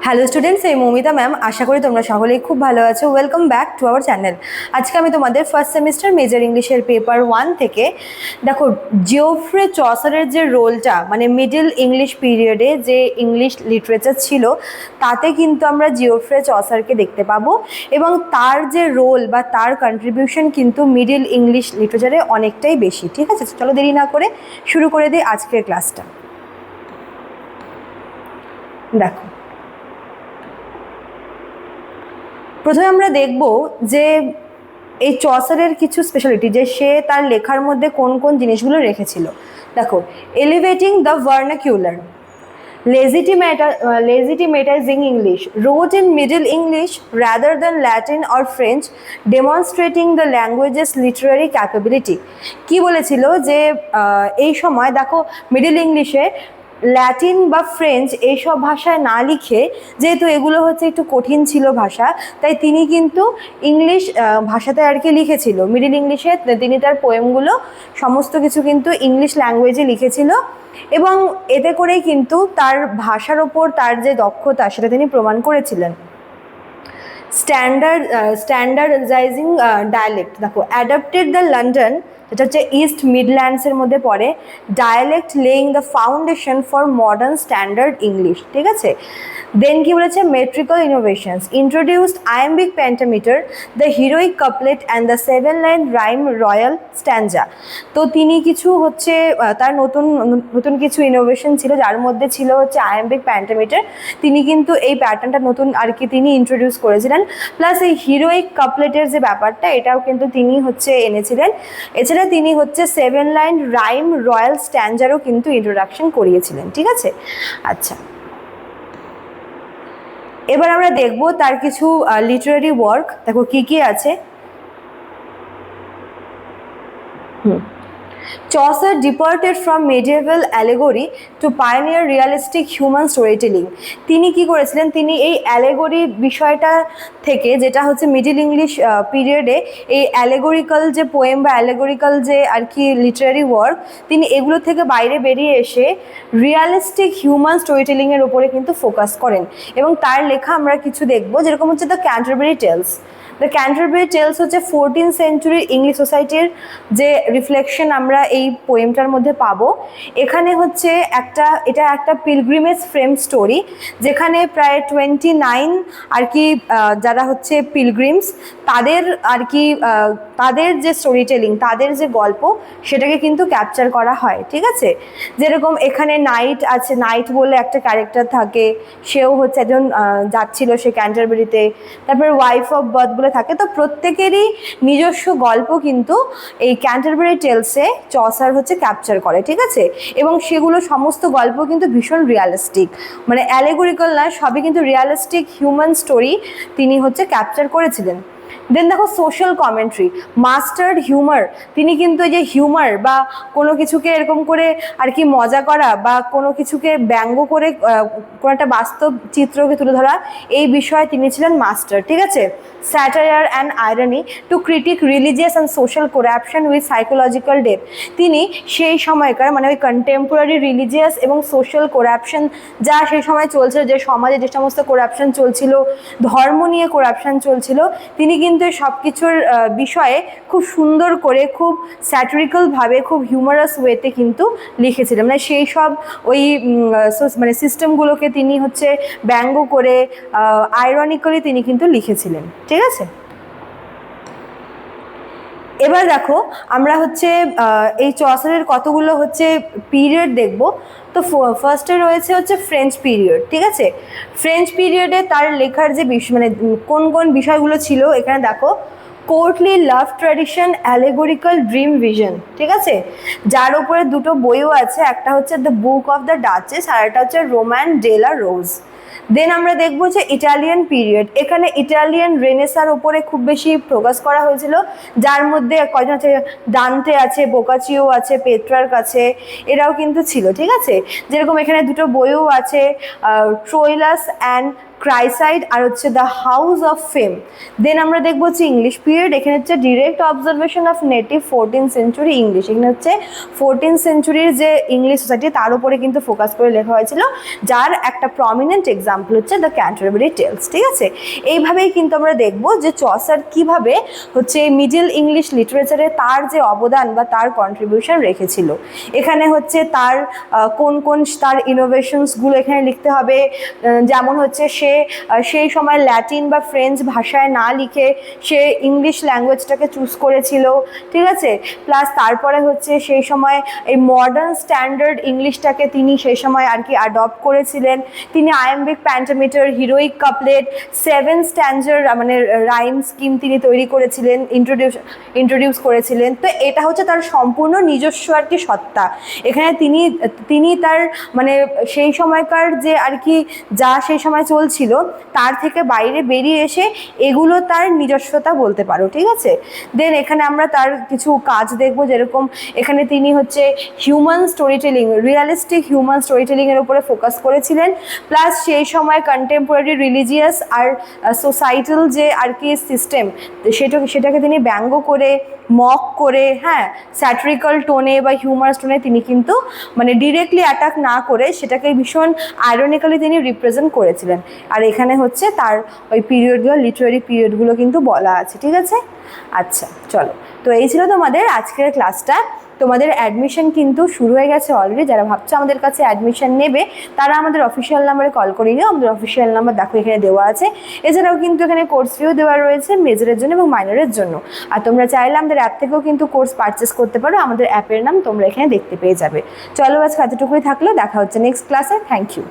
Hello students, এই Moumita ma'am. আশা করি তোমরা সকলেই খুব ভালো আছো। Welcome back to our channel. আজকে আমি তোমাদের ফার্স্ট সেমিস্টার মেজর ইংলিশের পেপার 1 থেকে দেখো জিওফ্রে চসারের যে রোলটা, মানে মিডল ইংলিশ পিরিয়ডে যে ইংলিশ লিটারেচার ছিল তাতে কিন্তু আমরা জিওফ্রে চসারকে দেখতে পাবো, এবং তার যে রোল বা তার কন্ট্রিবিউশন কিন্তু মিডল ইংলিশ লিটারেচারে অনেকটাই বেশি। ঠিক আছে, চলো দেরি না করে শুরু করে দিই আজকের ক্লাসটা। দেখো, প্রথমে আমরা দেখব যে এই চসারের কিছু স্পেশালিটি, যে সে তার লেখার মধ্যে কোন কোন জিনিসগুলো রেখেছিল। দেখো, elevating the vernacular, legitimatizing English, wrote in Middle English rather than Latin or French, demonstrating the language's literary capability। কি বলেছিল যে এই সময় দেখো মিডল ইংলিশে ল্যাটিন বা ফ্রেঞ্চ এইসব ভাষায় না লিখে, যেহেতু এগুলো হচ্ছে একটু কঠিন ছিল ভাষা, তাই তিনি কিন্তু ইংলিশ ভাষাতে আর কি লিখেছিল। মিডল ইংলিশে তিনি তার পোয়েমগুলো সমস্ত কিছু কিন্তু ইংলিশ ল্যাঙ্গুয়েজে লিখেছিল, এবং এতে করেই কিন্তু তার ভাষার ওপর তার যে দক্ষতা সেটা তিনি প্রমাণ করেছিলেন। স্ট্যান্ডার্ডাইজিং ডায়ালেক্ট, দেখো অ্যাডাপ্টেড দ্য লন্ডন, যেটা হচ্ছে ইস্ট মিডল্যান্ডসের মধ্যে পড়ে, dialect laying the foundation for modern standard English. ঠিক আছে, দেন কি বলেছে, metrical innovations, introduced iambic pentameter, the heroic couplet and the 7-লাইন রাইম রয়্যাল স্ট্যাঞ্জা। তো তিনি কিছু হচ্ছে তার নতুন নতুন কিছু ইনোভেশন ছিল, যার মধ্যে ছিল হচ্ছে আয়াম্বিক পেন্টামিটার। তিনি কিন্তু এই প্যাটার্নটা নতুন আর কি তিনি ইন্ট্রোডিউস করেছিলেন, প্লাস এই হিরোইক কাপলেটের যে ব্যাপারটা এটাও কিন্তু তিনি হচ্ছে এনেছিলেন। এছাড়া তিনি হচ্ছে 7-লাইন রাইম রয়্যাল স্ট্যাঞ্জারও কিন্তু ইন্ট্রোডাকশন করিয়েছিলেন। ঠিক আছে, আচ্ছা, এবার আমরা দেখব তার কিছু লিটারারি ওয়ার্ক। দেখো কি কি আছে। Chaucer departed from medieval allegory to pioneer realistic human storytelling। তিনি কি করেছিলেন, তিনি এই অ্যালেগরি বিষয়টা থেকে, যেটা হচ্ছে মিডল ইংলিশ পিরিয়ডে এই অ্যালেগরিক্যাল যে পোয়েম বা অ্যালেগরিক্যাল যে আর কি লিটারারি ওয়ার্ক, তিনি এগুলো থেকে বাইরে বেরিয়ে এসে রিয়ালিস্টিক হিউম্যান স্টোরিটেলিংয়ের ওপরে কিন্তু ফোকাস করেন, এবং তার লেখা আমরা কিছু দেখবো, যেরকম হচ্ছে the Canterbury Tales. The Canterbury Tales হচ্ছে 14th সেঞ্চুরির ইংলিশ সোসাইটির যে রিফ্লেকশন আমরা এই পোয়েমটার মধ্যে পাবো। এখানে হচ্ছে এটা একটা পিলগ্রিমেজ ফ্রেম স্টোরি, যেখানে প্রায় 29 আর কি যারা হচ্ছে পিলগ্রিমস, তাদের আর কি তাদের যে স্টোরি টেলিং, তাদের যে গল্প, সেটাকে কিন্তু ক্যাপচার করা হয়। ঠিক আছে, যেরকম এখানে নাইট আছে, নাইট বলে একটা ক্যারেক্টার থাকে, সেও হচ্ছে একজন যাচ্ছিল সে ক্যান্টারবারিতে। তারপর ওয়াইফ অফ বার্থ বলে থাকে। তো প্রত্যেকেরই নিজস্ব গল্প কিন্তু এই ক্যান্টারবারি টেলসে চসার হচ্ছে ক্যাপচার করে। ঠিক আছে, এবং সেগুলো সমস্ত গল্প কিন্তু ভীষণ রিয়ালিস্টিক, মানে অ্যালেগরিক্যাল না, সবই কিন্তু রিয়ালিস্টিক হিউম্যান স্টোরি তিনি হচ্ছে ক্যাপচার করেছিলেন। দেন দেখো সোশ্যাল কমেন্ট্রি, মাস্টার্ড হিউমার, তিনি কিন্তু এই যে হিউমার বা কোনো কিছুকে এরকম করে আর কি মজা করা বা কোনো কিছুকে ব্যঙ্গ করে কোনো একটা বাস্তব চিত্রকে তুলে ধরা, এই বিষয়ে তিনি ছিলেন মাস্টার। ঠিক আছে, satire and irony to critique religious and social corruption with psychological depth. তিনি সেই সময়কার মানে ওই কন্টেম্পোরারি রিলিজিয়াস এবং সোশ্যাল করাপশন যা সেই সময় চলছিল, যে সমাজে যে সমস্ত করাপশন চলছিল, ধর্ম নিয়ে করাপশন চলছিল, তিনি কিন্তু সব কিছুর বিষয়ে খুব সুন্দর করে, খুব স্যাটিরিক্যালভাবে, খুব হিউমারাস ওয়েতে কিন্তু লিখেছিলেন। মানে সেই সব ওই মানে সিস্টেমগুলোকে তিনি হচ্ছে ব্যঙ্গ করে আইরনিক্যালি তিনি কিন্তু লিখেছিলেন। ঠিক আছে, এবার দেখো আমরা হচ্ছে এই চসারের কতগুলো হচ্ছে পিরিয়ড দেখব। তো ফার্স্টে রয়েছে হচ্ছে ফ্রেঞ্চ পিরিয়ড। ঠিক আছে, ফ্রেঞ্চ পিরিয়ডে তার লেখার যে মানে কোন কোন বিষয়গুলো ছিল, এখানে দেখো, courtly love tradition, allegorical dream vision. ঠিক আছে, যার উপরে দুটো বইও আছে, একটা হচ্ছে the book of the duchess আর একটা হচ্ছে রোম্যান ডে লা রোজ। দেন আমরা দেখবো যে ইটালিয়ান পিরিয়ড, এখানে ইটালিয়ান রেনেসার উপরে খুব বেশি ফোকাস করা হয়েছিল, যার মধ্যে কয়জন আছে, দান্তে আছে, বোকাচিও আছে, পেট্রার্ক আছে, এরাও কিন্তু ছিল। ঠিক আছে, যেরকম এখানে দুটো বইও আছে, ট্রোইলাস অ্যান্ড ক্রাইসাইড আর হচ্ছে দ্য হাউস অফ ফেম। দেন আমরা দেখবো হচ্ছে ইংলিশ পিরিয়ড, এখানে হচ্ছে direct observation of native 14th century English, এখানে হচ্ছে 14th সেঞ্চুরির যে ইংলিশ সোসাইটি তার উপরে কিন্তু ফোকাস করে লেখা হয়েছিল, যার একটা প্রমিনেন্ট এক্সাম্পল হচ্ছে দ্য ক্যান্টারবারি টেলস। ঠিক আছে, এইভাবেই কিন্তু আমরা দেখবো যে চসার কিভাবে হচ্ছে মিডল ইংলিশ লিটারেচারে তার যে অবদান বা তার কন্ট্রিবিউশন রেখেছিল। এখানে হচ্ছে তার কোন কোন তার ইনোভেশনসগুলো এখানে লিখতে হবে, যেমন হচ্ছে সে সেই সময় ল্যাটিন বা ফ্রেঞ্চ ভাষায় না লিখে সে ইংলিশ ল্যাঙ্গুয়েজটাকে চুজ করেছিল। ঠিক আছে, প্লাস তারপরে হচ্ছে সেই সময় এই মডার্ন স্ট্যান্ডার্ড ইংলিশটাকে তিনি সেই সময় আর কি অ্যাডপ্ট করেছিলেন। তিনি আয়াম্বিক প্যান্টামিটার, হিরোইক কাপলেট, 7 স্ট্যান্জার মানে রাইম স্কিম তিনি তৈরি করেছিলেন, ইন্ট্রোডিউস করেছিলেন। তো এটা হচ্ছে তার সম্পূর্ণ নিজস্ব আর কি সত্তা। এখানে তিনি তার মানে সেই সময়কার যে আর কি যা সেই সময় চলছিল তার থেকে বাইরে বেরিয়ে এসে এগুলো তার নিজস্বতা বলতে পারো। ঠিক আছে, দেন এখানে আমরা তার কিছু কাজ দেখব, যেরকম এখানে তিনি হচ্ছে human story telling, realistic human story টেলিংয়ের উপরে ফোকাস করেছিলেন। প্লাস সেই সময় কন্টেম্পোরারি রিলিজিয়াস আর সোসাইটাল যে আর কি সিস্টেম সেটাকে তিনি ব্যঙ্গ করে, মক করে, হ্যাঁ, স্যাটিরিক্যাল টোনে বা হিউমারাস টোনে তিনি কিন্তু মানে ডিরেক্টলি অ্যাটাক না করে সেটাকে ভীষণ আইরনিক্যালি তিনি রিপ্রেজেন্ট করেছিলেন। আর এখানে হচ্ছে তার ওই পিরিয়ডগুলো, লিটারারি পিরিয়ডগুলো কিন্তু বলা আছে। ঠিক আছে, আচ্ছা চলো, তো এই ছিল তোমাদের আজকের ক্লাসটা। তোমাদের অ্যাডমিশন কিন্তু শুরু হয়ে গেছে অলরেডি। যারা ভাবছো আমাদের কাছে অ্যাডমিশন নেবে তারা আমাদের অফিসিয়াল নাম্বারে কল করে নিও। আমাদের অফিসিয়াল নাম্বার দেখো এখানে দেওয়া আছে। এছাড়াও কিন্তু এখানে কোর্স ফিও দেওয়া রয়েছে মেজরের জন্য এবং মাইনরের জন্য। আর তোমরা চাইলে আমাদের অ্যাপ থেকেও কিন্তু কোর্স পারচেস করতে পারো, আমাদের অ্যাপের নাম তোমরা এখানে দেখতে পেয়ে যাবে। চলো আজকে এতটুকুই থাকলো, দেখা হচ্ছে নেক্সট ক্লাসে। Thank you.